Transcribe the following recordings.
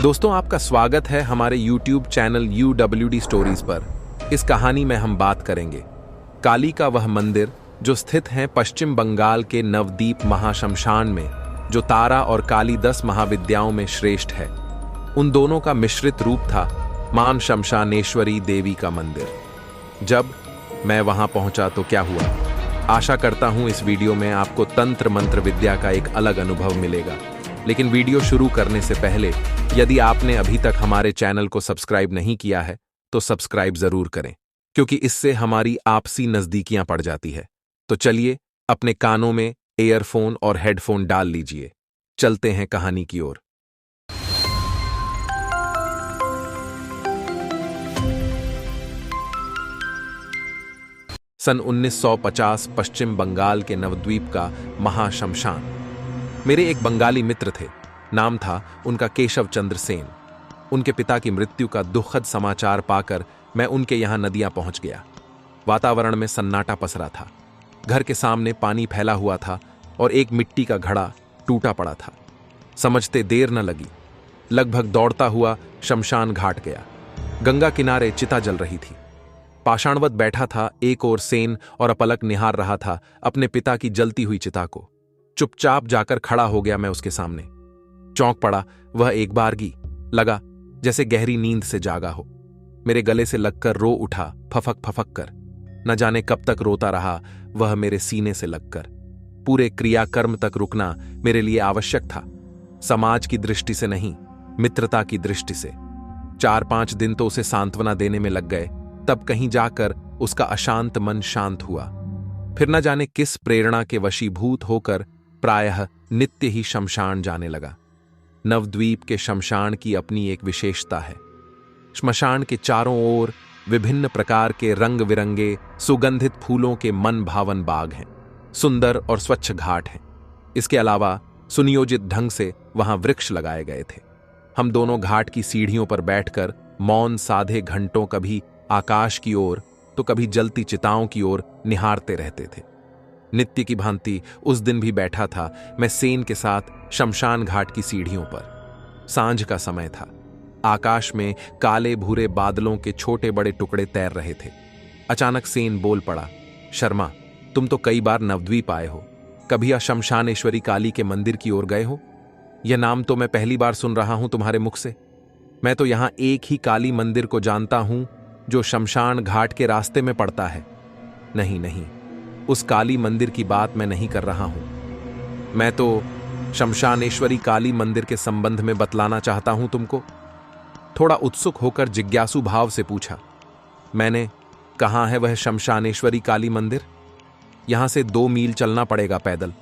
दोस्तों, आपका स्वागत है हमारे YouTube चैनल UWD स्टोरीज पर। इस कहानी में हम बात करेंगे काली का वह मंदिर जो स्थित है पश्चिम बंगाल के नवद्वीप महाशमशान में, जो तारा और काली 10 महाविद्याओं में श्रेष्ठ है। उन दोनों का मिश्रित रूप था मां शमशानेश्वरी देवी का मंदिर। जब मैं वहां पहुंचा तो क्या हुआ? आशा करता हूं इस वीडियो में आपको तंत्र मंत्र विद्या का एक अलग अनुभव मिलेगा। लेकिन वीडियो शुरू करने से पहले यदि आपने अभी तक हमारे चैनल को सब्सक्राइब नहीं किया है तो सब्सक्राइब जरूर करें, क्योंकि इससे हमारी आपसी नजदीकियां पड़ जाती है। तो चलिए अपने कानों में एयरफोन और हेडफोन डाल लीजिए, चलते हैं कहानी की ओर। सन 1950 पश्चिम बंगाल के नवद्वीप का महाशमशान। मेरे एक बंगाली मित्र थे, नाम था उनका केशव चंद्र सेन। उनके पिता की मृत्यु का दुखद समाचार पाकर मैं उनके यहां नदियां पहुंच गया। वातावरण में सन्नाटा पसरा था। घर के सामने पानी फैला हुआ था और एक मिट्टी का घड़ा टूटा पड़ा था। समझते देर न लगी, लगभग दौड़ता हुआ शमशान घाट गया। गंगा किनारे चिता जल रही थी। पाषाणवत बैठा था एक ओर सेन और अपलक निहार रहा था अपने पिता की जलती हुई चिता को। चुपचाप जाकर खड़ा हो गया मैं उसके सामने। चौंक पड़ा वह एक बारगी, लगा जैसे गहरी नींद से जागा हो। मेरे गले से लगकर रो उठा, फफक फफक कर। न जाने कब तक रोता रहा वह मेरे सीने से लगकर। पूरे क्रियाकर्म तक रुकना मेरे लिए आवश्यक था, समाज की दृष्टि से नहीं, मित्रता की दृष्टि से। 4-5 दिन तो उसे सांत्वना देने में लग गए, तब कहीं जाकर उसका अशांत मन शांत हुआ। फिर न जाने किस प्रेरणा के वशीभूत होकर प्रायः नित्य ही शमशान जाने लगा। नवद्वीप के शमशान की अपनी एक विशेषता है। श्मशान के चारों ओर विभिन्न प्रकार के रंग बिरंगे सुगंधित फूलों के मन भावन बाग हैं, सुंदर और स्वच्छ घाट हैं। इसके अलावा सुनियोजित ढंग से वहां वृक्ष लगाए गए थे। हम दोनों घाट की सीढ़ियों पर बैठकर मौन साधे घंटों कभी आकाश की ओर तो कभी जलती चिताओं की ओर निहारते रहते थे। नित्य की भांति उस दिन भी बैठा था मैं सेन के साथ शमशान घाट की सीढ़ियों पर। सांझ का समय था। आकाश में काले भूरे बादलों के छोटे बड़े टुकड़े तैर रहे थे। अचानक सेन बोल पड़ा, शर्मा, तुम तो कई बार नवद्वीप आए हो, कभी शमशानेश्वरी काली के मंदिर की ओर गए हो? यह नाम तो मैं पहली बार सुन रहा हूं तुम्हारे मुख से। मैं तो यहां एक ही काली मंदिर को जानता हूं जो शमशान घाट के रास्ते में पड़ता है। नहीं नहीं, उस काली मंदिर की बात मैं नहीं कर रहा हूं। मैं तो शमशानेश्वरी काली मंदिर के संबंध में बतलाना चाहता हूं तुमको। थोड़ा उत्सुक होकर जिज्ञासु भाव से पूछा मैंने। कहां है वह शमशानेश्वरी काली मंदिर? यहां से 2 मील चलना पड़ेगा पैदल।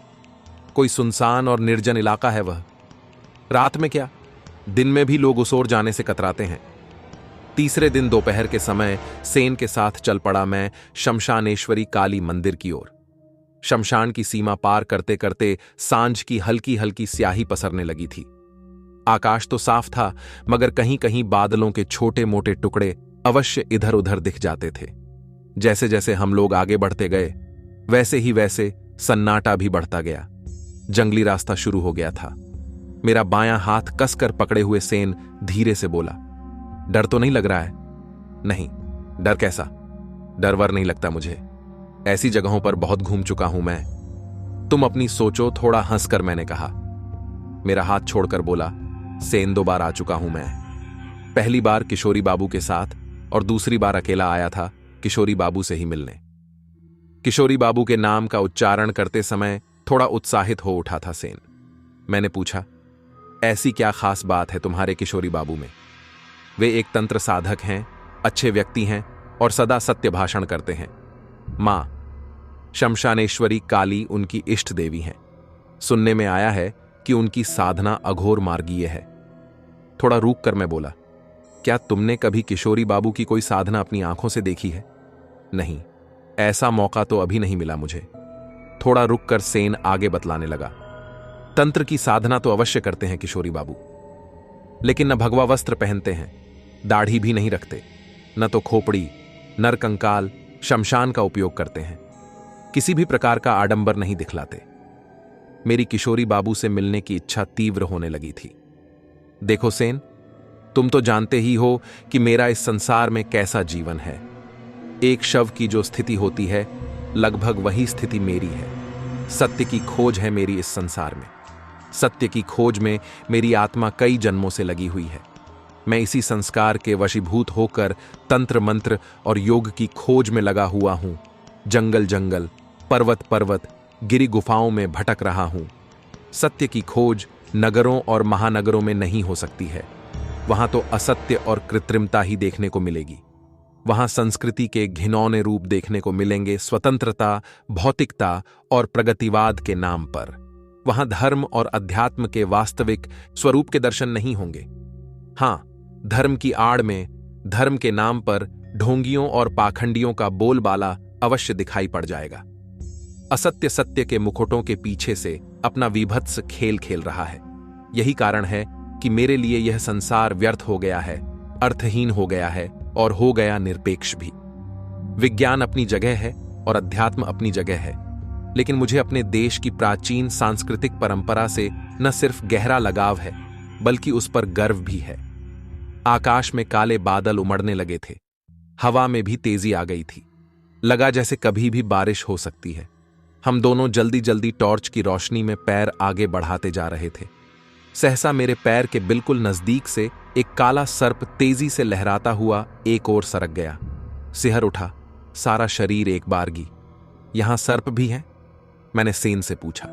कोई सुनसान और निर्जन इलाका है वह। रात में क्या, दिन में भी लोग उस ओर जाने से कतराते हैं। तीसरे दिन दोपहर के समय सेन के साथ चल पड़ा मैं शमशानेश्वरी काली मंदिर की ओर। शमशान की सीमा पार करते करते सांझ की हल्की हल्की स्याही पसरने लगी थी। आकाश तो साफ था, मगर कहीं कहीं बादलों के छोटे मोटे टुकड़े अवश्य इधर उधर दिख जाते थे। जैसे जैसे हम लोग आगे बढ़ते गए वैसे ही वैसे सन्नाटा भी बढ़ता गया। जंगली रास्ता शुरू हो गया था। मेरा बायां हाथ कसकर पकड़े हुए सेन धीरे से बोला, डर तो नहीं लग रहा है? नहीं, डर कैसा, डर वर नहीं लगता मुझे। ऐसी जगहों पर बहुत घूम चुका हूं मैं। तुम अपनी सोचो, थोड़ा हंसकर मैंने कहा। मेरा हाथ छोड़कर बोला, सेन 2 बार आ चुका हूं मैं। पहली बार किशोरी बाबू के साथ और दूसरी बार अकेला आया था किशोरी बाबू से ही मिलने। किशोरी बाबू के नाम का उच्चारण करते समय थोड़ा उत्साहित हो उठा था सेन। मैंने पूछा, ऐसी क्या खास बात है तुम्हारे किशोरी बाबू में? वे एक तंत्र साधक हैं, अच्छे व्यक्ति हैं और सदा सत्य भाषण करते हैं। मां शमशानेश्वरी काली उनकी इष्ट देवी हैं। सुनने में आया है कि उनकी साधना अघोर मार्गीय है। थोड़ा रूक कर मैं बोला, क्या तुमने कभी किशोरी बाबू की कोई साधना अपनी आंखों से देखी है? नहीं, ऐसा मौका तो अभी नहीं मिला मुझे। थोड़ा रुक कर सेन आगे बतलाने लगा, तंत्र की साधना तो अवश्य करते हैं किशोरी बाबू, लेकिन न भगवा वस्त्र पहनते हैं, दाढ़ी भी नहीं रखते, न तो खोपड़ी नरकंकाल शमशान का उपयोग करते हैं। किसी भी प्रकार का आडंबर नहीं दिखलाते। मेरी किशोरी बाबू से मिलने की इच्छा तीव्र होने लगी थी। देखो सेन, तुम तो जानते ही हो कि मेरा इस संसार में कैसा जीवन है। एक शव की जो स्थिति होती है, लगभग वही स्थिति मेरी है। सत्य की खोज है मेरी इस संसार में। सत्य की खोज में मेरी आत्मा कई जन्मों से लगी हुई है। मैं इसी संस्कार के वशीभूत होकर तंत्र मंत्र और योग की खोज में लगा हुआ हूं। जंगल जंगल, पर्वत पर्वत, गिरी गुफाओं में भटक रहा हूं। सत्य की खोज नगरों और महानगरों में नहीं हो सकती है। वहां तो असत्य और कृत्रिमता ही देखने को मिलेगी। वहां संस्कृति के घिनौने रूप देखने को मिलेंगे, स्वतंत्रता, भौतिकता और प्रगतिवाद के नाम पर। वहां धर्म और अध्यात्म के वास्तविक स्वरूप के दर्शन नहीं होंगे। हां, धर्म की आड़ में, धर्म के नाम पर ढोंगियों और पाखंडियों का बोलबाला अवश्य दिखाई पड़ जाएगा। असत्य सत्य के मुकुटों के पीछे से अपना विभत्स खेल खेल रहा है। यही कारण है कि मेरे लिए यह संसार व्यर्थ हो गया है, अर्थहीन हो गया है और हो गया निरपेक्ष भी। विज्ञान अपनी जगह है और अध्यात्म अपनी जगह है, लेकिन मुझे अपने देश की प्राचीन सांस्कृतिक परंपरा से न सिर्फ गहरा लगाव है, बल्कि उस पर गर्व भी है। आकाश में काले बादल उमड़ने लगे थे। हवा में भी तेजी आ गई थी। लगा जैसे कभी भी बारिश हो सकती है। हम दोनों जल्दी जल्दी टॉर्च की रोशनी में पैर आगे बढ़ाते जा रहे थे। सहसा मेरे पैर के बिल्कुल नजदीक से एक काला सर्प तेजी से लहराता हुआ एक ओर सरक गया। सिहर उठा, सारा शरीर एक बारगी। यहां सर्प भी हैं? मैंने सेन से पूछा।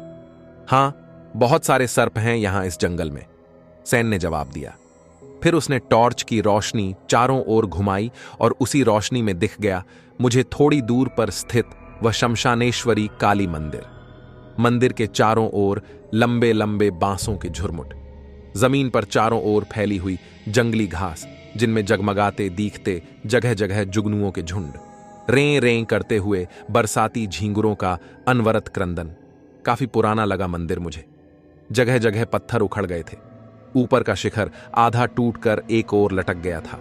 हां, बहुत सारे सर्प हैं यहां इस जंगल में, सेन ने जवाब दिया। फिर उसने टॉर्च की रोशनी चारों ओर घुमाई और उसी रोशनी में दिख गया मुझे थोड़ी दूर पर स्थित वह शमशानेश्वरी काली मंदिर। मंदिर के चारों ओर लंबे लंबे बांसों के झुरमुट, जमीन पर चारों ओर फैली हुई जंगली घास, जिनमें जगमगाते दिखते जगह जगह जुगनुओं के झुंड, रें रें करते हुए बरसाती झींगुरों का अनवरत क्रंदन। काफी पुराना लगा मंदिर मुझे। जगह जगह पत्थर उखड़ गए थे। ऊपर का शिखर आधा टूटकर एक ओर लटक गया था।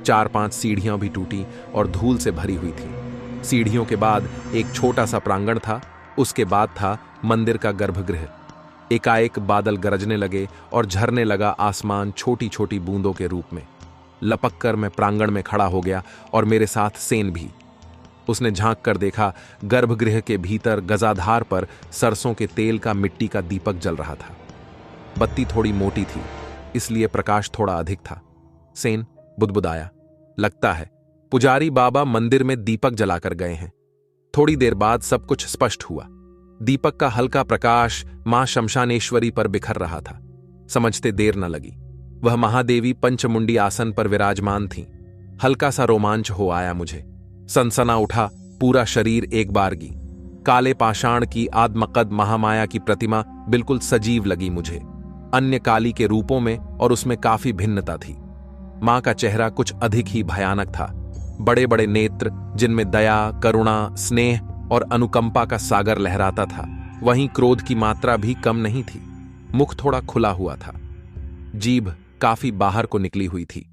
4-5 सीढ़ियां भी टूटी और धूल से भरी हुई थी। सीढ़ियों के बाद एक छोटा सा प्रांगण था। उसके बाद था मंदिर का गर्भगृह। एकाएक बादल गरजने लगे और झरने लगा आसमान छोटी छोटी बूंदों के रूप में। लपक कर मैं प्रांगण में खड़ा हो गया और मेरे साथ सेन भी। उसने झांक कर देखा, गर्भगृह के भीतर गजाधार पर सरसों के तेल का मिट्टी का दीपक जल रहा था। बत्ती थोड़ी मोटी थी, इसलिए प्रकाश थोड़ा अधिक था। सेन बुदबुदाया, लगता है पुजारी बाबा मंदिर में दीपक जलाकर गए हैं। थोड़ी देर बाद सब कुछ स्पष्ट हुआ। दीपक का हल्का प्रकाश मां शमशानेश्वरी पर बिखर रहा था। समझते देर न लगी। वह महादेवी पंचमुंडी आसन पर विराजमान थीं। हल्का सा रोमांच हो आया मुझे। सनसना उठा पूरा शरीर एक बारगी। काले पाषाण की आदमकद महामाया की प्रतिमा बिल्कुल सजीव लगी मुझे, अन्य काली के रूपों में, और उसमें काफी भिन्नता थी। मां का चेहरा कुछ अधिक ही भयानक था। बड़े बड़े नेत्र, जिनमें दया, करुणा, स्नेह और अनुकंपा का सागर लहराता था। वहीं क्रोध की मात्रा भी कम नहीं थी। मुख थोड़ा खुला हुआ था। जीभ काफी बाहर को निकली हुई थी।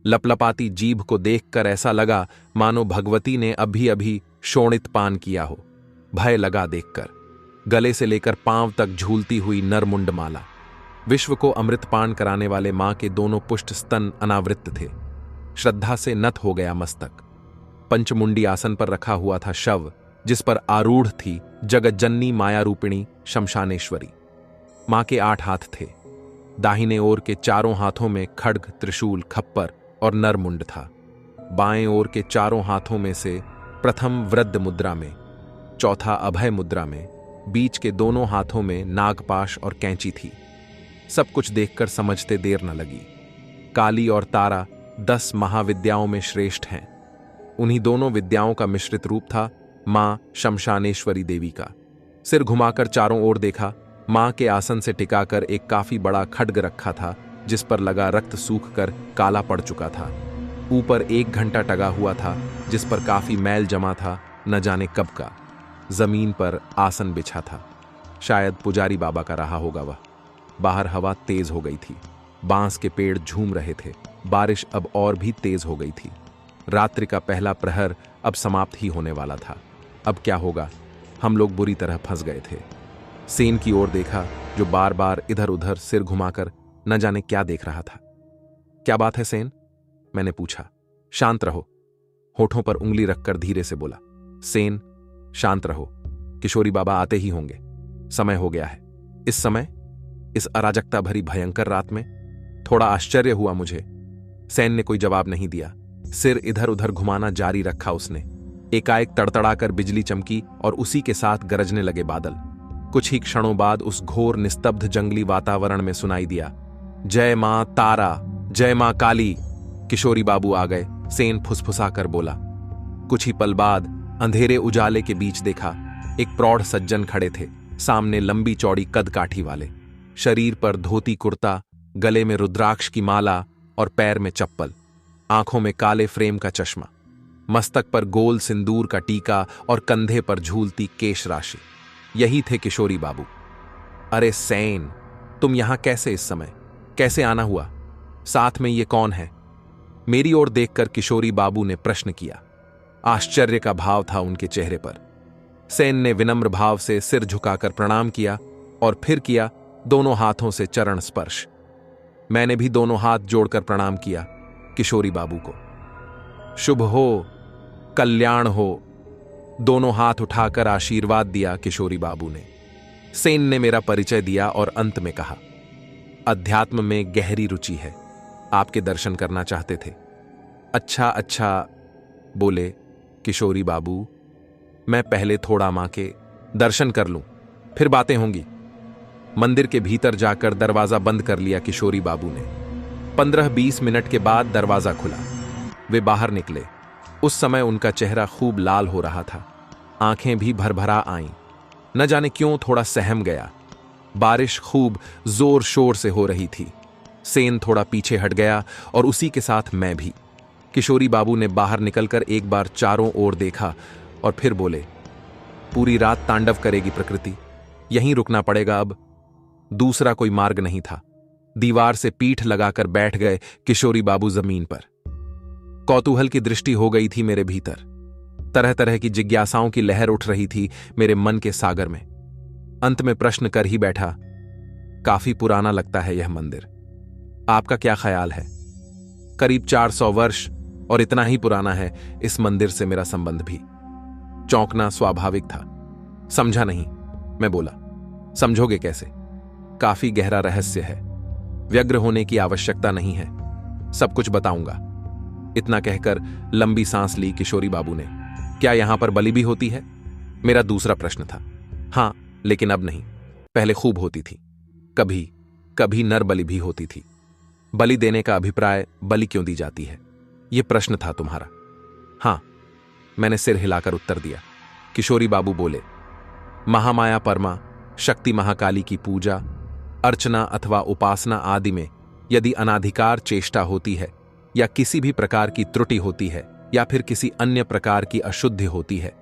लपलपाती जीभ को देखकर ऐसा लगा मानो भगवती ने अभी अभी शोणित पान किया हो। भय लगा देखकर। गले से लेकर पांव तक झूलती हुई नरमुंड माला। विश्व को अमृतपान कराने वाले मां के दोनों पुष्ट स्तन अनावृत थे। श्रद्धा से नत हो गया मस्तक। पंचमुंडी आसन पर रखा हुआ था शव, जिस पर आरूढ़ थी जगज्जननी माया रूपिणी शमशानेश्वरी। मां के 8 हाथ थे। दाहिने ओर के चारों हाथों में खड्ग, त्रिशूल, खप्पर और नरमुंड था। बाएं ओर के चारों हाथों में से प्रथम वृद्ध मुद्रा में, चौथा अभय मुद्रा में, बीच के दोनों हाथों में नागपाश और कैंची थी। सब कुछ देखकर समझते देर न लगी। काली और तारा 10 महाविद्याओं में श्रेष्ठ हैं। उन्हीं दोनों विद्याओं का मिश्रित रूप था मां शमशानेश्वरी देवी का। सिर घुमाकर चारों ओर देखा। मां के आसन से टिकाकर एक काफी बड़ा खड्ग रखा था, जिस पर लगा रक्त सूख कर काला पड़ चुका था। ऊपर 1 घंटा टगा हुआ था, जिस पर काफी मैल जमा था, न जाने कब का। जमीन पर आसन बिछा था। शायद पुजारी बाबा का रहा होगा वह। बाहर हवा तेज हो गई थी। बांस के पेड़ झूम रहे थे। बारिश अब और भी तेज हो गई थी। रात्रि का पहला प्रहर अब समाप्त ही होने वाला था। अब क्या होगा? हम लोग बुरी तरह फंस गए थे। सेन की ओर देखा, जो बार बार इधर उधर सिर घुमाकर न जाने क्या देख रहा था। क्या बात है सेन? मैंने पूछा। शांत रहो, होठों पर उंगली रखकर धीरे से बोला। सेन, शांत रहो, किशोरी बाबा आते ही होंगे, समय हो गया है। इस समय, इस अराजकता भरी भयंकर रात में? थोड़ा आश्चर्य हुआ मुझे। सेन ने कोई जवाब नहीं दिया, सिर इधर उधर घुमाना जारी रखा उसने। एकाएक तड़तड़ाकर बिजली चमकी और उसी के साथ गरजने लगे बादल। कुछ ही क्षणों बाद उस घोर निस्तब्ध जंगली वातावरण में सुनाई दिया, जय मां तारा, जय मां काली। किशोरी बाबू आ गए, सेन फुसफुसा कर बोला। कुछ ही पल बाद अंधेरे उजाले के बीच देखा, एक प्रौढ़ सज्जन खड़े थे, सामने लंबी चौड़ी कद काठी वाले, शरीर पर धोती कुर्ता, गले में रुद्राक्ष की माला और पैर में चप्पल, आंखों में काले फ्रेम का चश्मा, मस्तक पर गोल सिंदूर का टीका और कंधे पर झूलती केश राशि। यही थे किशोरी बाबू। अरे सेन, तुम यहां कैसे इस समय? कैसे आना हुआ? साथ में ये कौन है? मेरी ओर देखकर किशोरी बाबू ने प्रश्न किया। आश्चर्य का भाव था उनके चेहरे पर। सेन ने विनम्र भाव से सिर झुकाकर प्रणाम किया और फिर किया दोनों हाथों से चरण स्पर्श। मैंने भी दोनों हाथ जोड़कर प्रणाम किया किशोरी बाबू को। शुभ हो, कल्याण हो, दोनों हाथ उठाकर आशीर्वाद दिया किशोरी बाबू ने। सेन ने मेरा परिचय दिया और अंत में कहा, अध्यात्म में गहरी रुचि है, आपके दर्शन करना चाहते थे। अच्छा अच्छा, बोले किशोरी बाबू, मैं पहले थोड़ा मां के दर्शन कर लूं, फिर बातें होंगी। मंदिर के भीतर जाकर दरवाजा बंद कर लिया किशोरी बाबू ने। 15-20 मिनट के बाद दरवाजा खुला। वे बाहर निकले। उस समय उनका चेहरा खूब लाल हो रहा था, आंखें भी भरभरा आईं। न जाने क्यों थोड़ा सहम गया। बारिश खूब जोर शोर से हो रही थी। सेन थोड़ा पीछे हट गया और उसी के साथ मैं भी। किशोरी बाबू ने बाहर निकलकर एक बार चारों ओर देखा और फिर बोले, पूरी रात तांडव करेगी प्रकृति, यहीं रुकना पड़ेगा अब। दूसरा कोई मार्ग नहीं था। दीवार से पीठ लगाकर बैठ गए किशोरी बाबू जमीन पर। कौतूहल की दृष्टि हो गई थी मेरे भीतर। तरह तरह की जिज्ञासाओं की लहर उठ रही थी मेरे मन के सागर में। अंत में प्रश्न कर ही बैठा, काफी पुराना लगता है यह मंदिर, आपका क्या ख्याल है? करीब 400 वर्ष, और इतना ही पुराना है इस मंदिर से मेरा संबंध भी। चौंकना स्वाभाविक था। समझा नहीं, मैं बोला। समझोगे कैसे? काफी गहरा रहस्य है, व्यग्र होने की आवश्यकता नहीं है, सब कुछ बताऊंगा। इतना कहकर लंबी सांस ली किशोरी बाबू ने। क्या यहां पर बलि भी होती है? मेरा दूसरा प्रश्न था। हां, लेकिन अब नहीं, पहले खूब होती थी। कभी कभी नर बलि भी होती थी। बलि देने का अभिप्राय बलि क्यों दी जाती है, यह प्रश्न था तुम्हारा? हां, मैंने सिर हिलाकर उत्तर दिया। किशोरी बाबू बोले, महामाया परमा शक्ति महाकाली की पूजा, अर्चना अथवा उपासना आदि में यदि अनाधिकार चेष्टा होती है या किसी भी प्रकार की त्रुटि होती है या फिर किसी अन्य प्रकार की अशुद्धि होती है,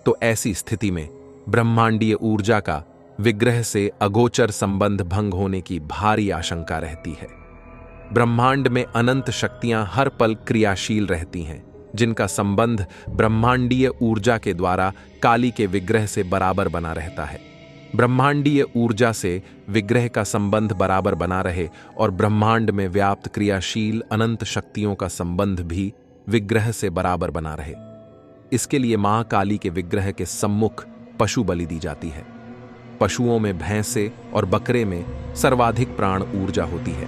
तो ऐसी स्थिति में ब्रह्मांडीय ऊर्जा का विग्रह से अगोचर संबंध भंग होने की भारी आशंका रहती है। ब्रह्मांड में अनंत शक्तियां हर पल क्रियाशील रहती हैं, जिनका संबंध ब्रह्मांडीय ऊर्जा के द्वारा काली के विग्रह से बराबर बना रहता है। ब्रह्मांडीय ऊर्जा से विग्रह का संबंध बराबर बना रहे और ब्रह्मांड में व्याप्त क्रियाशील अनंत शक्तियों का संबंध भी विग्रह से बराबर बना रहे। इसके लिए मां काली के विग्रह के सम्मुख पशु बलि दी जाती है। पशुओं में भैंसे और बकरे में सर्वाधिक प्राण ऊर्जा होती है।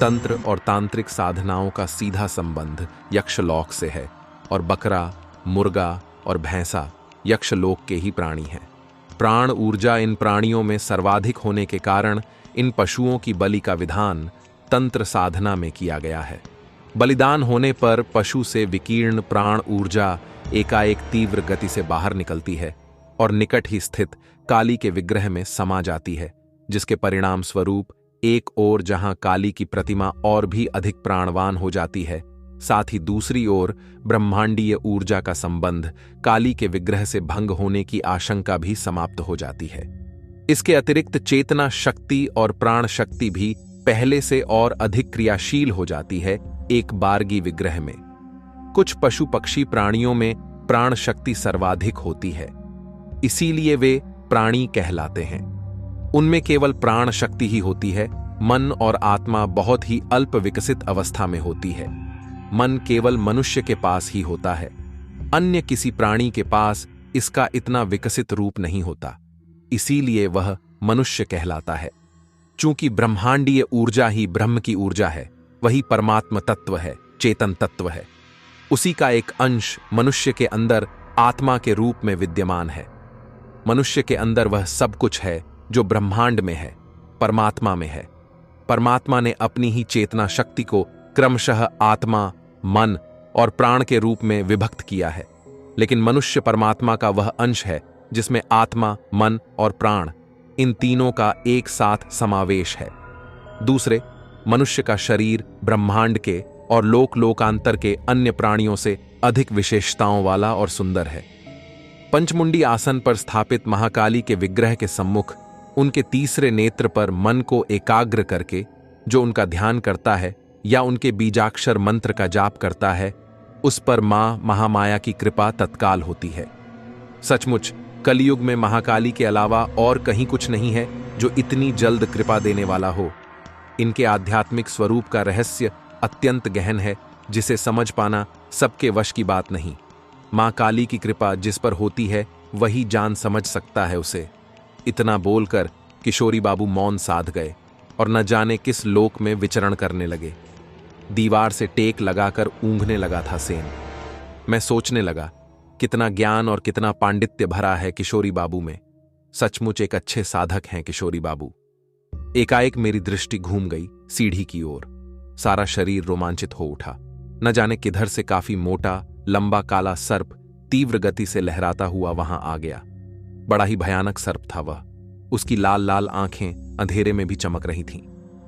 तंत्र और तांत्रिक साधनाओं का सीधा संबंध यक्षलोक से है और बकरा, मुर्गा और भैंसा यक्षलोक के ही प्राणी हैं। प्राण ऊर्जा इन प्राणियों में सर्वाधिक होने के कारण इन पशुओं की बलि का विधान तंत्र साधना में किया गया है। बलिदान होने पर पशु से विकीर्ण प्राण ऊर्जा एकाएक तीव्र गति से बाहर निकलती है और निकट ही स्थित काली के विग्रह में समा जाती है, जिसके परिणाम स्वरूप एक ओर जहां काली की प्रतिमा और भी अधिक प्राणवान हो जाती है, साथ ही दूसरी ओर ब्रह्मांडीय ऊर्जा का संबंध काली के विग्रह से भंग होने की आशंका भी समाप्त हो जाती है। इसके अतिरिक्त चेतना शक्ति और प्राण शक्ति भी पहले से और अधिक क्रियाशील हो जाती है एक बारगी विग्रह में। कुछ पशु पक्षी प्राणियों में प्राण शक्ति सर्वाधिक होती है, इसीलिए वे प्राणी कहलाते हैं। उनमें केवल प्राण शक्ति ही होती है, मन और आत्मा बहुत ही अल्प विकसित अवस्था में होती है। मन केवल मनुष्य के पास ही होता है, अन्य किसी प्राणी के पास इसका इतना विकसित रूप नहीं होता, इसीलिए वह मनुष्य कहलाता है। चूंकि ब्रह्मांडीय ऊर्जा ही ब्रह्म की ऊर्जा है, वही परमात्म तत्व है, चेतन तत्व है। उसी का एक अंश मनुष्य के अंदर आत्मा के रूप में विद्यमान है। मनुष्य के अंदर वह सब कुछ है जो ब्रह्मांड में है, परमात्मा में है। परमात्मा ने अपनी ही चेतना शक्ति को क्रमशः आत्मा, मन और प्राण के रूप में विभक्त किया है, लेकिन मनुष्य परमात्मा का वह अंश है जिसमें आत्मा, मन और प्राण इन तीनों का एक साथ समावेश है। दूसरे, मनुष्य का शरीर ब्रह्मांड के और लोकांतर के अन्य प्राणियों से अधिक विशेषताओं वाला और सुंदर है। पंचमुंडी आसन पर स्थापित महाकाली के विग्रह के सम्मुख उनके तीसरे नेत्र पर मन को एकाग्र करके जो उनका ध्यान करता है या उनके बीजाक्षर मंत्र का जाप करता है, उस पर मां महामाया की कृपा तत्काल होती है। सचमुच कलयुग में महाकाली के अलावा और कहीं कुछ नहीं है जो इतनी जल्द कृपा देने वाला हो। इनके आध्यात्मिक स्वरूप का रहस्य अत्यंत गहन है, जिसे समझ पाना सबके वश की बात नहीं। मां काली की कृपा जिस पर होती है वही जान समझ सकता है उसे। इतना बोलकर किशोरी बाबू मौन साध गए और न जाने किस लोक में विचरण करने लगे। दीवार से टेक लगाकर ऊँघने लगा था सेन। मैं सोचने लगा, कितना ज्ञान और कितना पांडित्य भरा है किशोरी बाबू में। सचमुच एक अच्छे साधक हैं किशोरी बाबू। एकाएक मेरी दृष्टि घूम गई सीढ़ी की ओर। सारा शरीर रोमांचित हो उठा। न जाने किधर से काफी मोटा लंबा काला सर्प तीव्र गति से लहराता हुआ वहां आ गया। बड़ा ही भयानक सर्प था वह। उसकी लाल लाल आंखें अंधेरे में भी चमक रही थीं।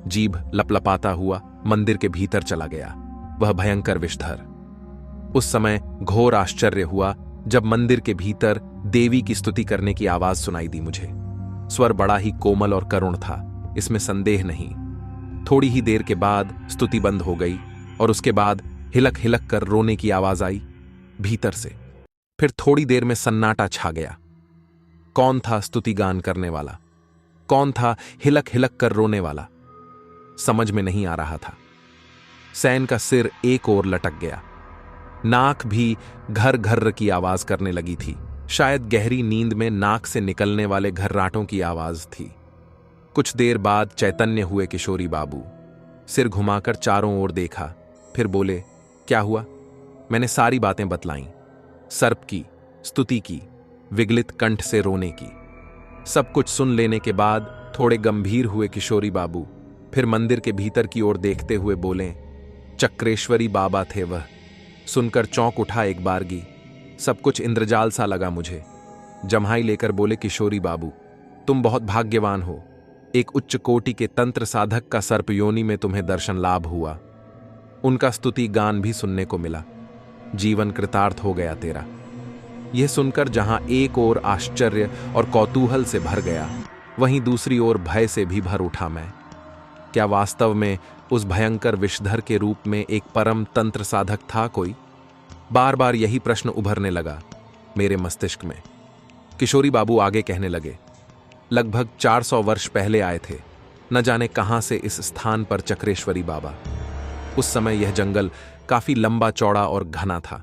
जीभ लपलपाता हुआ मंदिर के भीतर चला गया, वह भयंकर विषधर। उस समय घोर आश्चर्य हुआ जब मंदिर के भीतर देवी की स्तुति करने की आवाज सुनाई दी मुझे। स्वर बड़ा ही कोमल और करुण था, इसमें संदेह नहीं। थोड़ी ही देर के बाद स्तुति बंद हो गई और उसके बाद हिलक हिलक कर रोने की आवाज आई भीतर से। फिर थोड़ी देर में सन्नाटा छा गया। कौन था स्तुति गान करने वाला? कौन था हिलक हिलक कर रोने वाला? समझ में नहीं आ रहा था। सैन का सिर एक ओर लटक गया। नाक भी घर घर की आवाज करने लगी थी। शायद गहरी नींद में नाक से निकलने वाले घर्राटों की आवाज थी। कुछ देर बाद चैतन्य हुए किशोरी बाबू। सिर घुमाकर चारों ओर देखा, फिर बोले, क्या हुआ? मैंने सारी बातें बतलाईं। सर्प की, स्तुति की, विगलित कंठ से रोने की। सब कुछ सुन लेने के बाद थोड़े गंभीर हुए किशोरी बाबू। फिर मंदिर के भीतर की ओर देखते हुए बोले, चक्रेश्वरी बाबा थे वह। सुनकर चौंक उठा एक बारगी। सब कुछ इंद्रजाल सा लगा मुझे। जम्हाई लेकर बोले, किशोरी बाबू, तुम बहुत भाग्यवान हो। एक उच्च कोटि के तंत्र साधक का सर्प योनि में तुम्हें दर्शन लाभ हुआ। उनका स्तुति गान भी सुनने को मिला। जीवन कृतार्थ हो गया तेरा। यह सुनकर जहां एक ओर आश्चर्य और कौतूहल से भर गया, वहीं दूसरी ओर भय से भी भर उठा मैं। क्या वास्तव में उस भयंकर विषधर के रूप में एक परम तंत्र साधक था कोई? बार बार यही प्रश्न उभरने लगा मेरे मस्तिष्क में। किशोरी बाबू आगे कहने लगे, लगभग 400 वर्ष पहले आए थे, न जाने कहां से इस स्थान पर चक्रेश्वरी बाबा। उस समय यह जंगल काफी लंबा चौड़ा और घना था।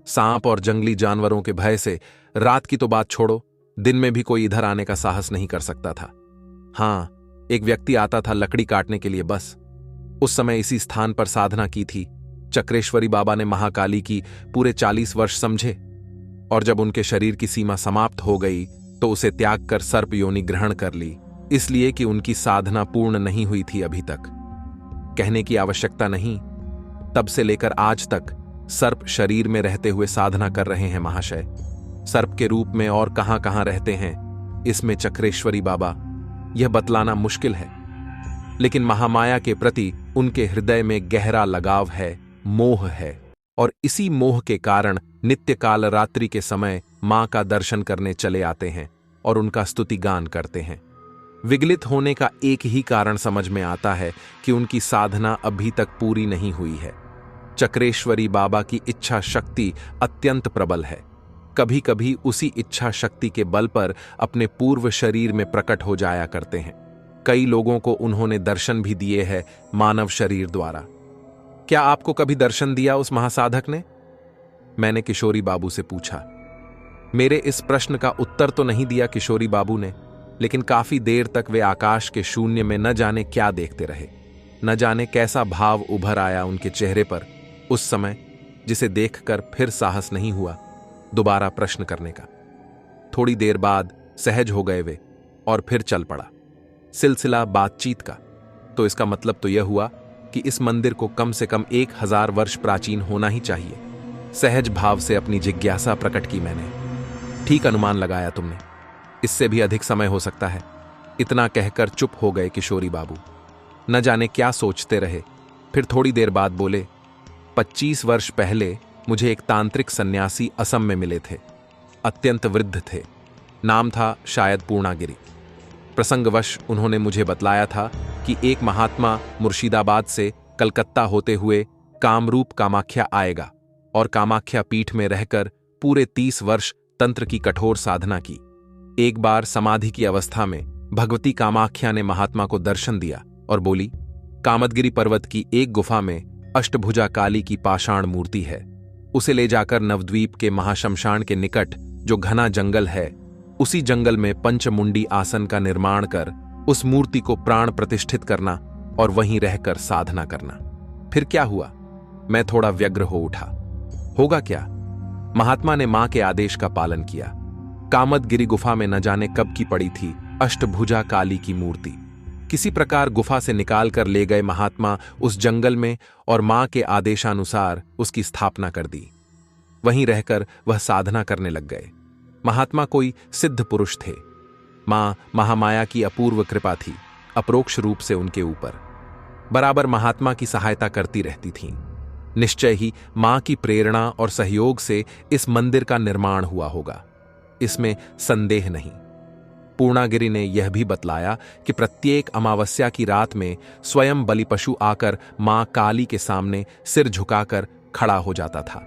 सांप और जंगली जानवरों के भय से रात की तो बात छोड़ो, दिन में भी कोई इधर आने का साहस नहीं कर सकता था। हां, एक व्यक्ति आता था लकड़ी काटने के लिए बस। उस समय इसी स्थान पर साधना की थी। चक्रेश्वरी बाबा ने महाकाली की पूरे 40 वर्ष समझे, और जब उनके शरीर की सीमा समाप्त हो गई तो उसे त्याग कर सर्प योनि ग्रहण कर ली, इसलिए कि उनकी साधना पूर्ण नहीं हुई थी अभी तक। कहने की आवश्यकता नहीं, तब से लेकर आज तक सर्प शरीर में रहते हुए साधना कर रहे हैं महाशय। सर्प के रूप में और कहां कहां रहते हैं, इसमें चक्रेश्वरी बाबा, यह बतलाना मुश्किल है। लेकिन महामाया के प्रति उनके हृदय में गहरा लगाव है, मोह है, और इसी मोह के कारण नित्य काल रात्रि के समय मां का दर्शन करने चले आते हैं और उनका स्तुति गान करते हैं। विगलित होने का एक ही कारण समझ में आता है कि उनकी साधना अभी तक पूरी नहीं हुई है। चक्रेश्वरी बाबा की इच्छा शक्ति अत्यंत प्रबल है। कभी कभी उसी इच्छा शक्ति के बल पर अपने पूर्व शरीर में प्रकट हो जाया करते हैं। कई लोगों को उन्होंने दर्शन भी दिए हैं मानव शरीर द्वारा। क्या आपको कभी दर्शन दिया उस महासाधक ने? मैंने किशोरी बाबू से पूछा। मेरे इस प्रश्न का उत्तर तो नहीं दिया किशोरी बाबू ने, लेकिन काफी देर तक वे आकाश के शून्य में न जाने क्या देखते रहे। न जाने कैसा भाव उभर आया उनके चेहरे पर उस समय, जिसे देखकर फिर साहस नहीं हुआ दोबारा प्रश्न करने का। थोड़ी देर बाद सहज हो गए वे और फिर चल पड़ा सिलसिला बातचीत का। तो इसका मतलब तो यह हुआ कि इस मंदिर को कम से कम 1000 वर्ष प्राचीन होना ही चाहिए। सहज भाव से अपनी जिज्ञासा प्रकट की मैंने। ठीक अनुमान लगाया तुमने, इससे भी अधिक समय हो सकता है। इतना कहकर चुप हो गए किशोरी बाबू। न जाने क्या सोचते रहे। फिर थोड़ी देर बाद बोले, 25 वर्ष पहले मुझे एक तांत्रिक सन्यासी असम में मिले थे। अत्यंत वृद्ध थे। नाम था शायद पूर्णागिरी। प्रसंगवश उन्होंने मुझे बतलाया था कि एक महात्मा मुर्शिदाबाद से कलकत्ता होते हुए कामरूप कामाख्या आएगा और कामाख्या पीठ में रहकर पूरे 30 वर्ष तंत्र की कठोर साधना की। एक बार समाधि की अवस्था में भगवती कामाख्या ने महात्मा को दर्शन दिया और बोली, कामदगिरी पर्वत की एक गुफा में अष्टभुजा काली की पाषाण मूर्ति है। उसे ले जाकर नवद्वीप के महाशमशान के निकट जो घना जंगल है, उसी जंगल में पंचमुंडी आसन का निर्माण कर उस मूर्ति को प्राण प्रतिष्ठित करना और वहीं रहकर साधना करना। फिर क्या हुआ? मैं थोड़ा व्यग्र हो उठा। होगा क्या? महात्मा ने मां के आदेश का पालन किया। कामदगिरी गुफा में न जाने कब की पड़ी थी अष्टभुजा काली की मूर्ति। किसी प्रकार गुफा से निकाल कर ले गए महात्मा उस जंगल में और मां के आदेशानुसार उसकी स्थापना कर दी। वहीं रहकर वह साधना करने लग गए। महात्मा कोई सिद्ध पुरुष थे। मां महामाया की अपूर्व कृपा थी अप्रोक्ष रूप से उनके ऊपर। बराबर महात्मा की सहायता करती रहती थीं। निश्चय ही मां की प्रेरणा और सहयोग से इस मंदिर का निर्माण हुआ होगा, इसमें संदेह नहीं। पूर्णागिरी ने यह भी बतलाया कि प्रत्येक अमावस्या की रात में स्वयं बलि पशु आकर मां काली के सामने सिर झुकाकर खड़ा हो जाता था।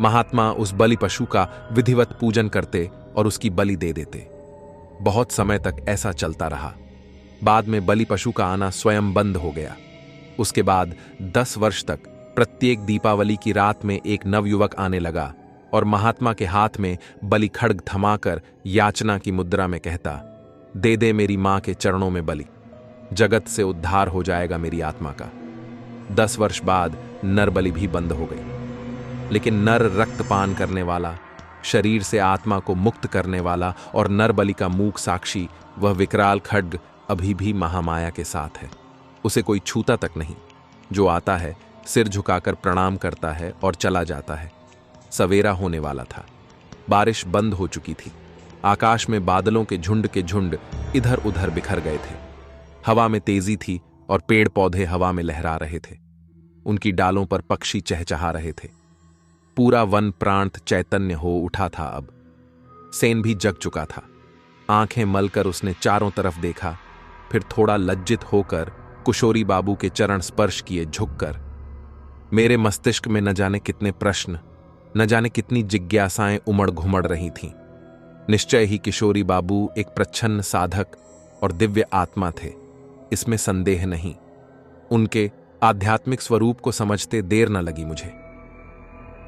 महात्मा उस बलि पशु का विधिवत पूजन करते और उसकी बलि दे देते। बहुत समय तक ऐसा चलता रहा। बाद में बलि पशु का आना स्वयं बंद हो गया। उसके बाद 10 वर्ष तक प्रत्येक दीपावली की रात में एक नवयुवक आने लगा और महात्मा के हाथ में बलि खड्ग थमाकर याचना की मुद्रा में कहता, दे दे मेरी मां के चरणों में बलि, जगत से उद्धार हो जाएगा मेरी आत्मा का। 10 वर्ष बाद नर बलि भी बंद हो गई। लेकिन नर रक्तपान करने वाला, शरीर से आत्मा को मुक्त करने वाला और नर बलि का मूक साक्षी वह विकराल खड्ग अभी भी महामाया के साथ है। उसे कोई छूता तक नहीं। जो आता है सिर झुकाकर प्रणाम करता है और चला जाता है। सवेरा होने वाला था। बारिश बंद हो चुकी थी। आकाश में बादलों के झुंड इधर उधर बिखर गए थे। हवा में तेजी थी और पेड़ पौधे हवा में लहरा रहे थे। उनकी डालों पर पक्षी चहचहा रहे थे। पूरा वन प्रांत चैतन्य हो उठा था। अब सेन भी जग चुका था। आंखें मलकर उसने चारों तरफ देखा, फिर थोड़ा लज्जित होकर किशोरी बाबू के चरण स्पर्श किए झुककर। मेरे मस्तिष्क में न जाने कितने प्रश्न, न जाने कितनी जिज्ञासाएं उमड़ घुमड़ रही थीं। निश्चय ही किशोरी बाबू एक प्रच्छन्न साधक और दिव्य आत्मा थे, इसमें संदेह नहीं। उनके आध्यात्मिक स्वरूप को समझते देर न लगी मुझे।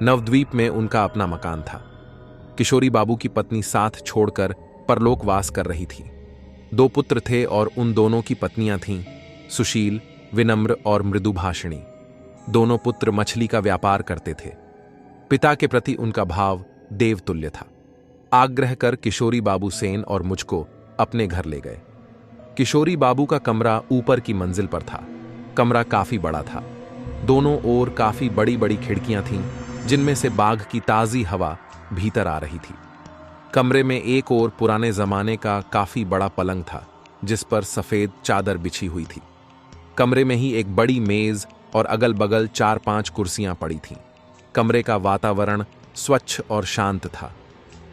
नवद्वीप में उनका अपना मकान था। किशोरी बाबू की पत्नी साथ छोड़कर परलोकवास कर रही थी। 2 पुत्र थे और उन दोनों की पत्नियां थीं सुशील, विनम्र और मृदुभाषिणी। दोनों पुत्र मछली का व्यापार करते थे। पिता के प्रति उनका भाव देवतुल्य था। आग्रह कर किशोरी बाबू सेन और मुझको अपने घर ले गए। किशोरी बाबू का कमरा ऊपर की मंजिल पर था। कमरा काफी बड़ा था। दोनों ओर काफी बड़ी बड़ी खिड़कियां थीं, जिनमें से बाग की ताजी हवा भीतर आ रही थी। कमरे में एक ओर पुराने जमाने का काफी बड़ा पलंग था, जिस पर सफेद चादर बिछी हुई थी। कमरे में ही एक बड़ी मेज और अगल बगल 4-5 कुर्सियां पड़ी थीं। कमरे का वातावरण स्वच्छ और शांत था।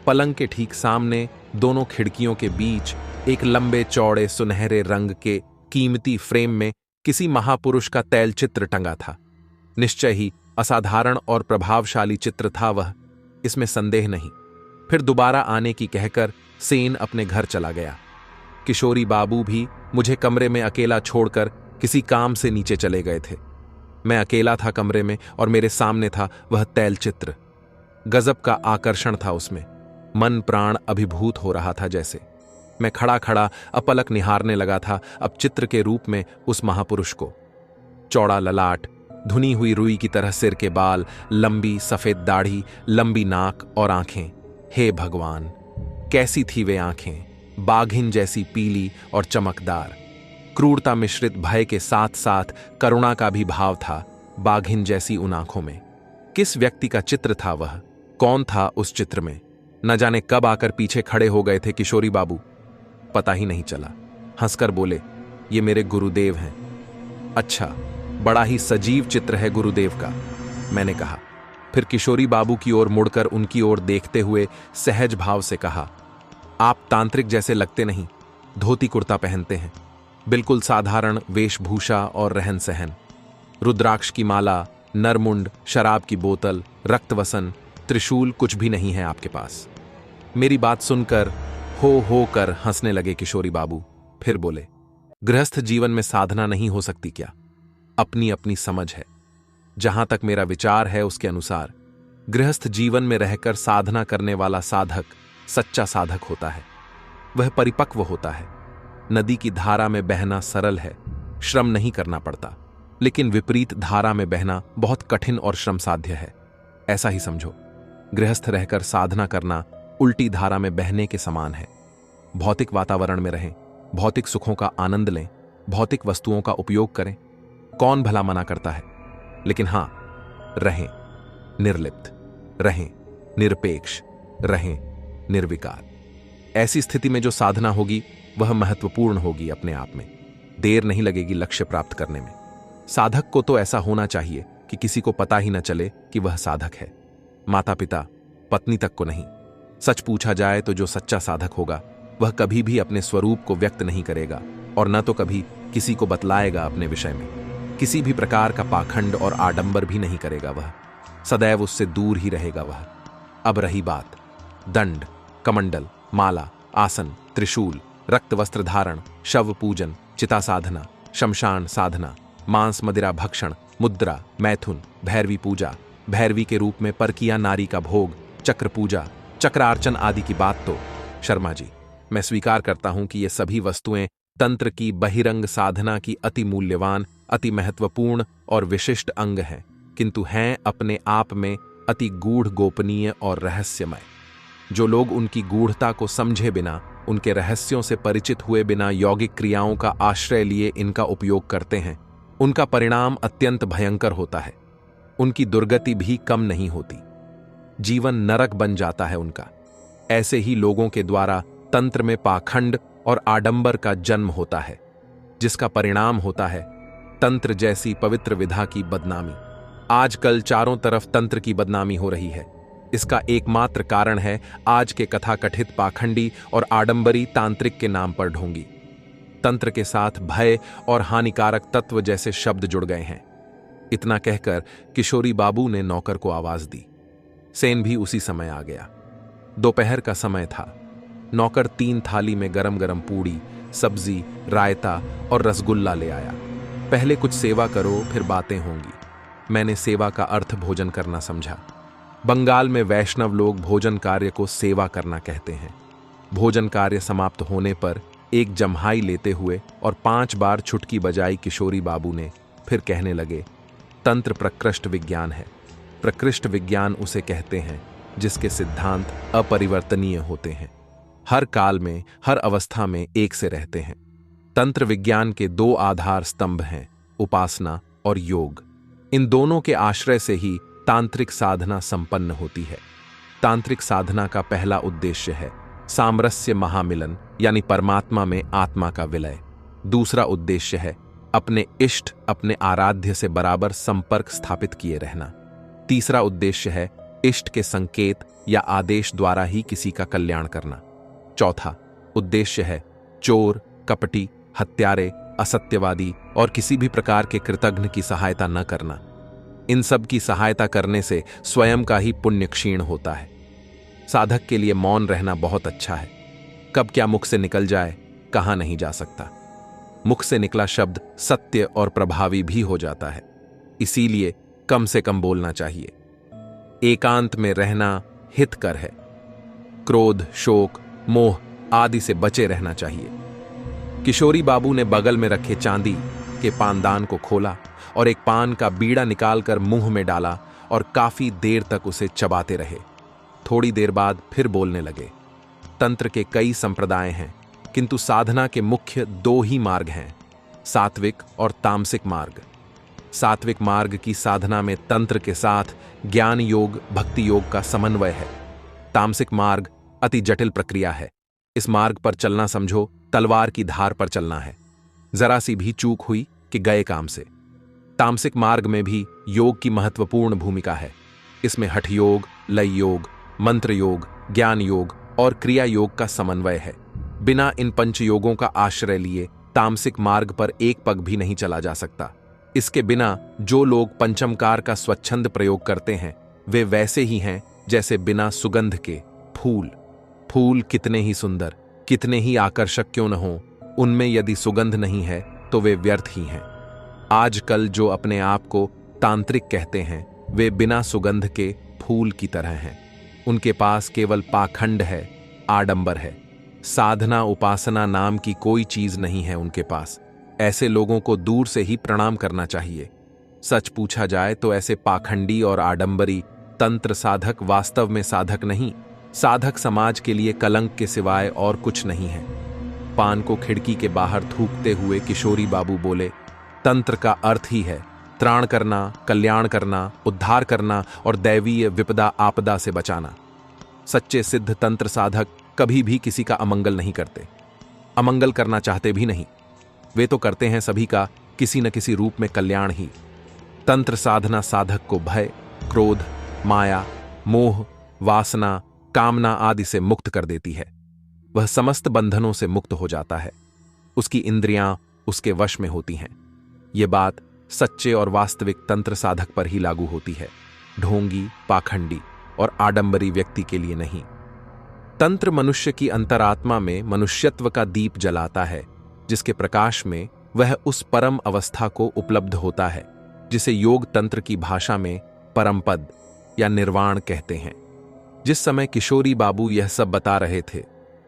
पलंग के ठीक सामने दोनों खिड़कियों के बीच एक लंबे चौड़े सुनहरे रंग के कीमती फ्रेम में किसी महापुरुष का तैलचित्र टंगा था। निश्चय ही असाधारण और प्रभावशाली चित्र था वह, इसमें संदेह नहीं। फिर दोबारा आने की कहकर सेन अपने घर चला गया। किशोरी बाबू भी मुझे कमरे में अकेला छोड़कर किसी काम से नीचे चले गए थे। मैं अकेला था कमरे में और मेरे सामने था वह तैलचित्र। गजब का आकर्षण था उसमें। मन प्राण अभिभूत हो रहा था जैसे। मैं खड़ा खड़ा अपलक निहारने लगा था अब चित्र के रूप में उस महापुरुष को। चौड़ा ललाट, धुनी हुई रुई की तरह सिर के बाल, लंबी सफेद दाढ़ी, लंबी नाक और आंखें। हे भगवान, कैसी थी वे आंखें, बाघिन जैसी पीली और चमकदार। क्रूरता मिश्रित भय के साथ साथ करुणा का भी भाव था बाघिन जैसी उन आंखों में। किस व्यक्ति का चित्र था वह? कौन था उस चित्र में? न जाने कब आकर पीछे खड़े हो गए थे किशोरी बाबू, पता ही नहीं चला। हंसकर बोले, ये मेरे गुरुदेव हैं। अच्छा, बड़ा ही सजीव चित्र है गुरुदेव का, मैंने कहा। फिर किशोरी बाबू की ओर मुड़कर उनकी ओर देखते हुए सहज भाव से कहा, आप तांत्रिक जैसे लगते नहीं। धोती कुर्ता पहनते हैं, बिल्कुल साधारण वेशभूषा और रहन सहन। रुद्राक्ष की माला, नरमुंड, शराब की बोतल, रक्तवसन, त्रिशूल कुछ भी नहीं है आपके पास। मेरी बात सुनकर हो कर हंसने लगे किशोरी बाबू। फिर बोले, गृहस्थ जीवन में साधना नहीं हो सकती क्या? अपनी अपनी समझ है। जहां तक मेरा विचार है उसके अनुसार गृहस्थ जीवन में रहकर साधना करने वाला साधक सच्चा साधक होता है। वह परिपक्व होता है। नदी की धारा में बहना सरल है, श्रम नहीं करना पड़ता, लेकिन विपरीत धारा में बहना बहुत कठिन और श्रम साध्य है। ऐसा ही समझो, गृहस्थ रहकर साधना करना उल्टी धारा में बहने के समान है। भौतिक वातावरण में रहें, भौतिक सुखों का आनंद लें, भौतिक वस्तुओं का उपयोग करें, कौन भला मना करता है? लेकिन हां, रहें निर्लिप्त, रहें निरपेक्ष, रहें निर्विकार। ऐसी स्थिति में जो साधना होगी वह महत्वपूर्ण होगी अपने आप में। देर नहीं लगेगी लक्ष्य प्राप्त करने में। साधक को तो ऐसा होना चाहिए कि किसी को पता ही न चले कि वह साधक है। माता पिता, पत्नी तक को नहीं। सच पूछा जाए तो जो सच्चा साधक होगा वह कभी भी अपने स्वरूप को व्यक्त नहीं करेगा और न तो कभी किसी को बतलाएगा अपने विषय में। किसी भी प्रकार का पाखंड और आडंबर भी नहीं करेगा वह। सदैव उससे दूर ही रहेगा वह। अब रही बात दंड, कमंडल, माला, आसन, त्रिशूल, रक्त वस्त्र धारण, शव पूजन, चिता साधना, शमशान साधना, मांस मदिरा भक्षण, मुद्रा, मैथुन, भैरवी पूजा, भैरवी के रूप में परकिया नारी का भोग, चक्र पूजा, चक्रार्चन आदि की बात तो शर्मा जी, मैं स्वीकार करता हूं कि ये सभी वस्तुएं तंत्र की बहिरंग साधना की अति मूल्यवान, अति महत्वपूर्ण और विशिष्ट अंग हैं, किंतु हैं अपने आप में अति गूढ़, गोपनीय और रहस्यमय। जो लोग उनकी गूढ़ता को समझे बिना, उनके रहस्यों से परिचित हुए बिना यौगिक क्रियाओं का आश्रय लिए इनका उपयोग करते हैं, उनका परिणाम अत्यंत भयंकर होता है। उनकी दुर्गति भी कम नहीं होती। जीवन नरक बन जाता है उनका। ऐसे ही लोगों के द्वारा तंत्र में पाखंड और आडंबर का जन्म होता है, जिसका परिणाम होता है तंत्र जैसी पवित्र विधा की बदनामी। आजकल चारों तरफ तंत्र की बदनामी हो रही है। इसका एकमात्र कारण है आज के कथाकथित पाखंडी और आडंबरी तांत्रिक के नाम पर ढोंगी। तंत्र के साथ भय और हानिकारक तत्व जैसे शब्द जुड़ गए हैं। इतना कहकर किशोरी बाबू ने नौकर को आवाज दी। सेन भी उसी समय आ गया। दोपहर का समय था। नौकर 3 थाली में गरम गरम पूड़ी, सब्जी, रायता और रसगुल्ला ले आया। पहले कुछ सेवा करो, फिर बातें होंगी। मैंने सेवा का अर्थ भोजन करना समझा। बंगाल में वैष्णव लोग भोजन कार्य को सेवा करना कहते हैं। भोजन कार्य समाप्त होने पर एक जम्हाई लेते हुए और 5 बार छुटकी बजाई किशोरी बाबू ने। फिर कहने लगे, तंत्र प्रकृष्ट विज्ञान है। प्रकृष्ट विज्ञान उसे कहते हैं जिसके सिद्धांत अपरिवर्तनीय होते हैं, हर काल में, हर अवस्था में एक से रहते हैं। तंत्र विज्ञान के 2 आधार स्तंभ हैं, उपासना और योग। इन दोनों के आश्रय से ही तांत्रिक साधना संपन्न होती है। तांत्रिक साधना का पहला उद्देश्य है सामरस्य महामिलन, यानी परमात्मा में आत्मा का विलय। दूसरा उद्देश्य है अपने इष्ट, अपने आराध्य से बराबर संपर्क स्थापित किए रहना। तीसरा उद्देश्य है इष्ट के संकेत या आदेश द्वारा ही किसी का कल्याण करना। चौथा उद्देश्य है चोर, कपटी, हत्यारे, असत्यवादी और किसी भी प्रकार के कृतघ्न की सहायता न करना। इन सब की सहायता करने से स्वयं का ही पुण्य क्षीण होता है। साधक के लिए मौन रहना बहुत अच्छा है। कब क्या मुख से निकल जाए, कहा नहीं जा सकता। मुख से निकला शब्द सत्य और प्रभावी भी हो जाता है, इसीलिए कम से कम बोलना चाहिए। एकांत में रहना हितकर है। क्रोध, शोक, मोह आदि से बचे रहना चाहिए। किशोरी बाबू ने बगल में रखे चांदी के पानदान को खोला और एक पान का बीड़ा निकालकर मुंह में डाला और काफी देर तक उसे चबाते रहे। थोड़ी देर बाद फिर बोलने लगे। तंत्र के कई संप्रदाय हैं, किंतु साधना के मुख्य दो ही मार्ग हैं, सात्विक और तामसिक मार्ग। सात्विक मार्ग की साधना में तंत्र के साथ ज्ञान योग, भक्ति योग का समन्वय है। तामसिक मार्ग अति जटिल प्रक्रिया है। इस मार्ग पर चलना समझो तलवार की धार पर चलना है। जरा सी भी चूक हुई कि गए काम से। तामसिक मार्ग में भी योग की महत्वपूर्ण भूमिका है। इसमें हठ योग, लय योग, मंत्र योग, ज्ञान योग और क्रिया योग का समन्वय है। बिना इन पंच योगों का आश्रय लिए तामसिक मार्ग पर एक पग भी नहीं चला जा सकता। इसके बिना जो लोग पंचमकार का स्वच्छंद प्रयोग करते हैं वे वैसे ही हैं जैसे बिना सुगंध के फूल। फूल कितने ही सुंदर, कितने ही आकर्षक क्यों न हो, उनमें यदि सुगंध नहीं है तो वे व्यर्थ ही हैं। आजकल जो अपने आप को तांत्रिक कहते हैं वे बिना सुगंध के फूल की तरह हैं। उनके पास केवल पाखंड है, आडंबर है। साधना उपासना नाम की कोई चीज नहीं है उनके पास। ऐसे लोगों को दूर से ही प्रणाम करना चाहिए। सच पूछा जाए तो ऐसे पाखंडी और आडंबरी तंत्र साधक वास्तव में साधक नहीं, साधक समाज के लिए कलंक के सिवाय और कुछ नहीं है। पान को खिड़की के बाहर थूकते हुए किशोरी बाबू बोले, तंत्र का अर्थ ही है त्राण करना, कल्याण करना, उद्धार करना और दैवीय विपदा आपदा से बचाना। सच्चे सिद्ध तंत्र साधक कभी भी किसी का अमंगल नहीं करते, अमंगल करना चाहते भी नहीं। वे तो करते हैं सभी का किसी न किसी रूप में कल्याण ही। तंत्र साधना साधक को भय, क्रोध, माया, मोह, वासना, कामना आदि से मुक्त कर देती है। वह समस्त बंधनों से मुक्त हो जाता है। उसकी इंद्रियां उसके वश में होती हैं। ये बात सच्चे और वास्तविक तंत्र साधक पर ही लागू होती है, ढोंगी, पाखंडी और आडंबरी व्यक्ति के लिए नहीं। तंत्र मनुष्य की अंतरात्मा में मनुष्यत्व का दीप जलाता है, जिसके प्रकाश में वह उस परम अवस्था को उपलब्ध होता है जिसे योग तंत्र की भाषा में परमपद या निर्वाण कहते हैं। जिस समय किशोरी बाबू यह सब बता रहे थे,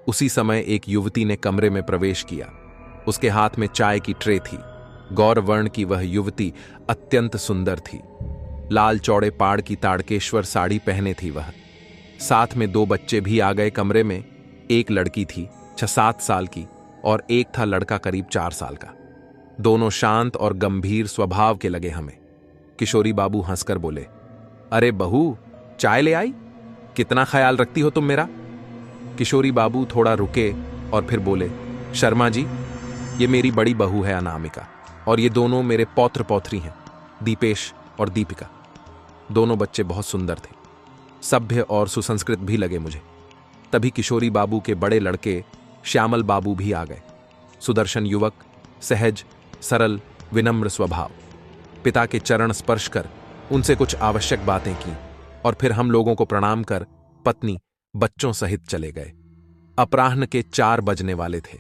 उसी समय एक युवती ने कमरे में प्रवेश किया। उसके हाथ में चाय की ट्रे थी। गौरवर्ण की वह युवती अत्यंत सुंदर थी। लाल चौड़े पाड़ की ताड़केश्वर साड़ी पहने थी वह। साथ में दो बच्चे भी आ गए कमरे में। एक लड़की थी 6-7 साल की और एक था लड़का करीब 4 साल का। दोनों शांत और गंभीर स्वभाव के लगे हमें। किशोरी बाबू हंसकर बोले, अरे बहू, चाय ले आई? कितना ख्याल रखती हो तुम मेरा। किशोरी बाबू थोड़ा रुके और फिर बोले, शर्मा जी, ये मेरी बड़ी बहू है अनामिका, और ये दोनों मेरे पौत्र पौत्री हैं, दीपेश और दीपिका। दोनों बच्चे बहुत सुंदर थे, सभ्य और सुसंस्कृत भी लगे मुझे। तभी किशोरी बाबू के बड़े लड़के श्यामल बाबू भी आ गए। सुदर्शन युवक, सहज, सरल, विनम्र स्वभाव। पिता के चरण स्पर्श कर उनसे कुछ आवश्यक बातें की और फिर हम लोगों को प्रणाम कर पत्नी बच्चों सहित चले गए। अपराह्न के 4 बजने वाले थे।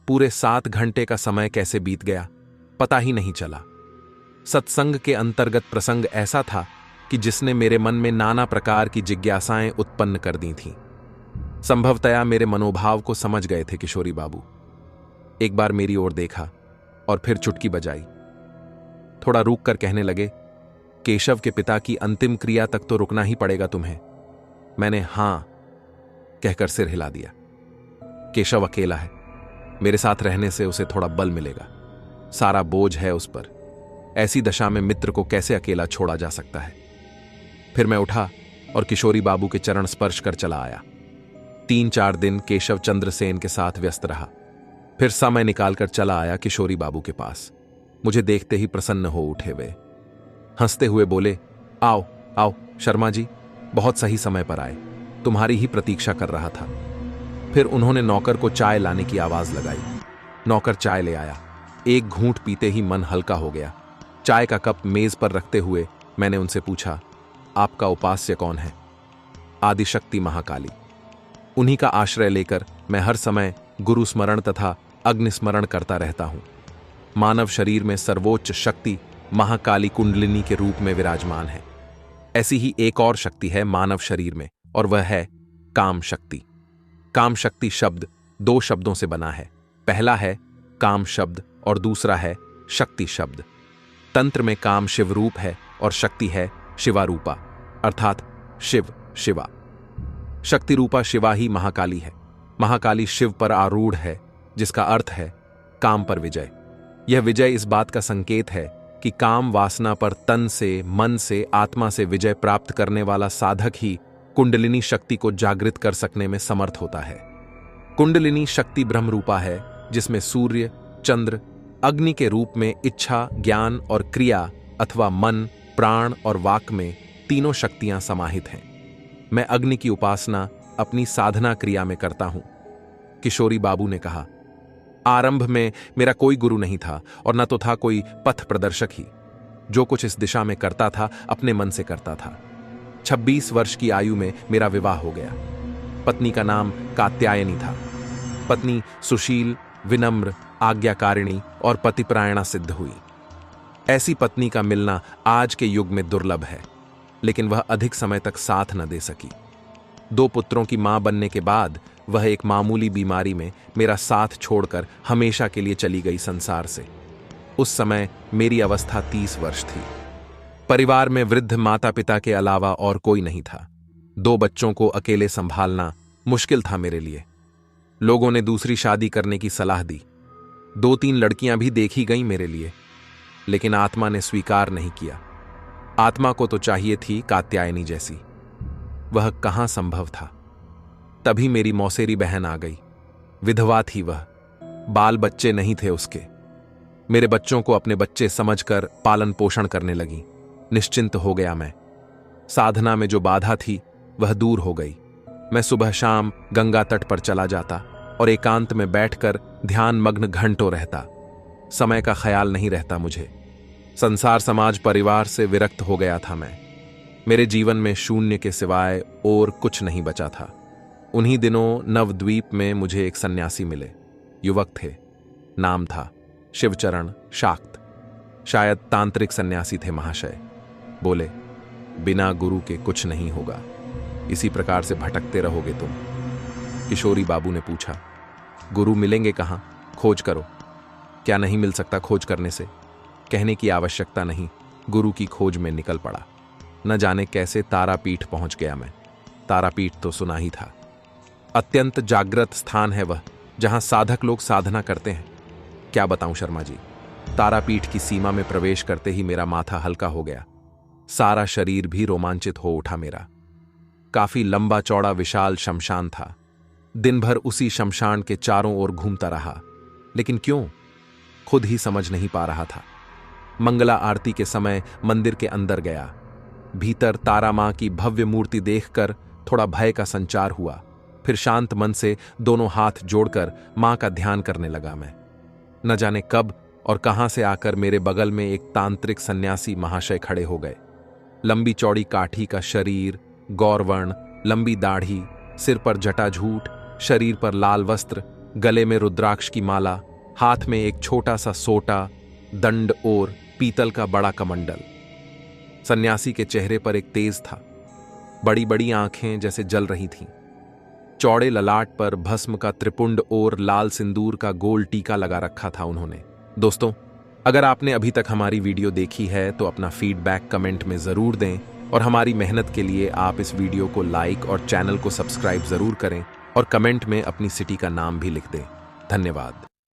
पूरे 7 घंटे का समय कैसे बीत गया पता ही नहीं चला। सत्संग के अंतर्गत प्रसंग ऐसा था कि जिसने मेरे मन में नाना प्रकार की जिज्ञासाएं उत्पन्न कर दी थीं। संभवतया मेरे मनोभाव को समझ गए थे किशोरी बाबू। एक बार मेरी ओर देखा और फिर चुटकी बजाई। थोड़ा रुक कर कहने लगे, केशव के पिता की अंतिम क्रिया तक तो रुकना ही पड़ेगा तुम्हें। मैंने हां कहकर सिर हिला दिया। केशव अकेला है, मेरे साथ रहने से उसे थोड़ा बल मिलेगा। सारा बोझ है उस पर। ऐसी दशा में मित्र को कैसे अकेला छोड़ा जा सकता है। फिर मैं उठा और किशोरी बाबू के चरण स्पर्श कर चला आया। 3-4 दिन केशव चंद्र सेन के साथ व्यस्त रहा। फिर समय निकालकर चला आया किशोरी बाबू के पास। मुझे देखते ही प्रसन्न हो उठे वे। हंसते हुए बोले, आओ आओ शर्मा जी, बहुत सही समय पर आए, तुम्हारी ही प्रतीक्षा कर रहा था। फिर उन्होंने नौकर को चाय लाने की आवाज लगाई। नौकर चाय ले आया। एक घूंट पीते ही मन हल्का हो गया। चाय का कप मेज पर रखते हुए मैंने उनसे पूछा, आपका उपास्य कौन है? आदिशक्ति महाकाली। उन्हीं का आश्रय लेकर मैं हर समय गुरु स्मरण तथा अग्निस्मरण करता रहता हूं। मानव शरीर में सर्वोच्च शक्ति महाकाली कुंडलिनी के रूप में विराजमान है। ऐसी ही एक और शक्ति है मानव शरीर में, और वह है काम शक्ति। काम शक्ति शब्द 2 शब्दों से बना है। पहला है काम शब्द और दूसरा है शक्ति शब्द। तंत्र में काम शिव रूप है और शक्ति है शिवारूपा, अर्थात शिव शिवा। शक्ति रूपा शिवा ही महाकाली है। महाकाली शिव पर आरूढ़ है, जिसका अर्थ है काम पर विजय। यह विजय इस बात का संकेत है कि काम वासना पर तन से, मन से, आत्मा से विजय प्राप्त करने वाला साधक ही कुंडलिनी शक्ति को जागृत कर सकने में समर्थ होता है। कुंडलिनी शक्ति ब्रह्म रूपा है, जिसमें सूर्य, चंद्र, अग्नि के रूप में इच्छा, ज्ञान और क्रिया अथवा मन, प्राण और वाक में तीनों शक्तियां समाहित हैं। मैं अग्नि की उपासना अपनी साधना क्रिया में करता हूं। किशोरी बाबू ने कहा, आरंभ में मेरा कोई गुरु नहीं था और न तो था कोई पथ प्रदर्शक ही। जो कुछ इस दिशा में करता था अपने मन से करता था। 26 वर्ष की आयु में मेरा विवाह हो गया। पत्नी का नाम कात्यायनी था। पत्नी सुशील, विनम्र, आज्ञाकारिणी और पतिपरायणा सिद्ध हुई। ऐसी पत्नी का मिलना आज के युग में दुर्लभ है, लेकिन वह अधिक समय तक साथ न दे सकी। 2 पुत्रों की मां बनने के बाद वह एक मामूली बीमारी में मेरा साथ छोड़कर हमेशा के लिए चली गई संसार से। उस समय मेरी अवस्था 30 वर्ष थी। परिवार में वृद्ध माता पिता के अलावा और कोई नहीं था। 2 बच्चों को अकेले संभालना मुश्किल था मेरे लिए। लोगों ने दूसरी शादी करने की सलाह दी। 2-3 लड़कियां भी देखी गईं मेरे लिए, लेकिन आत्मा ने स्वीकार नहीं किया। आत्मा को तो चाहिए थी कात्यायनी जैसी। वह कहां संभव था। तभी मेरी मौसेरी बहन आ गई। विधवा थी वह, बाल बच्चे नहीं थे उसके। मेरे बच्चों को अपने बच्चे समझकर पालन पोषण करने लगी। निश्चिंत हो गया मैं। साधना में जो बाधा थी वह दूर हो गई। मैं सुबह शाम गंगा तट पर चला जाता और एकांत में बैठकर ध्यान मग्न घंटों रहता। समय का ख्याल नहीं रहता मुझे। संसार, समाज, परिवार से विरक्त हो गया था मैं। मेरे जीवन में शून्य के सिवाय और कुछ नहीं बचा था। उन्हीं दिनों नवद्वीप में मुझे एक सन्यासी मिले। युवक थे। नाम था शिवचरण शाक्त। शायद तांत्रिक सन्यासी थे महाशय। बोले, बिना गुरु के कुछ नहीं होगा। इसी प्रकार से भटकते रहोगे तुम। किशोरी बाबू ने पूछा, गुरु मिलेंगे कहाँ? खोज करो। क्या नहीं मिल सकता खोज करने से? कहने की आवश्यकता नहीं, गुरु की खोज में निकल पड़ा। न जाने कैसे तारापीठ पहुंच गया मैं। तारापीठ तो सुना ही था। अत्यंत जागृत स्थान है वह, जहां साधक लोग साधना करते हैं। क्या बताऊं शर्मा जी, तारापीठ की सीमा में प्रवेश करते ही मेरा माथा हल्का हो गया। सारा शरीर भी रोमांचित हो उठा मेरा। काफी लंबा चौड़ा विशाल शमशान था। दिन भर उसी शमशान के चारों ओर घूमता रहा, लेकिन क्यों, खुद ही समझ नहीं पा रहा था। मंगला आरती के समय मंदिर के अंदर गया। भीतर तारा मां की भव्य मूर्ति देखकर थोड़ा भय का संचार हुआ। फिर शांत मन से दोनों हाथ जोड़कर मां का ध्यान करने लगा मैं। न जाने कब और कहां से आकर मेरे बगल में एक तांत्रिक सन्यासी महाशय खड़े हो गए। लंबी चौड़ी काठी का शरीर, गौरवर्ण, लंबी दाढ़ी, सिर पर जटाझूट, शरीर पर लाल वस्त्र, गले में रुद्राक्ष की माला, हाथ में एक छोटा सा सोटा, दंड और पीतल का बड़ा कमंडल। सन्यासी के चेहरे पर एक तेज था। बड़ी बड़ी आंखें जैसे जल रही थीं। चौड़े ललाट पर भस्म का त्रिपुंड और लाल सिंदूर का गोल टीका लगा रखा था उन्होंने। दोस्तों, अगर आपने अभी तक हमारी वीडियो देखी है तो अपना फीडबैक कमेंट में जरूर दें, और हमारी मेहनत के लिए आप इस वीडियो को लाइक और चैनल को सब्सक्राइब जरूर करें, और कमेंट में अपनी सिटी का नाम भी लिख दें। धन्यवाद।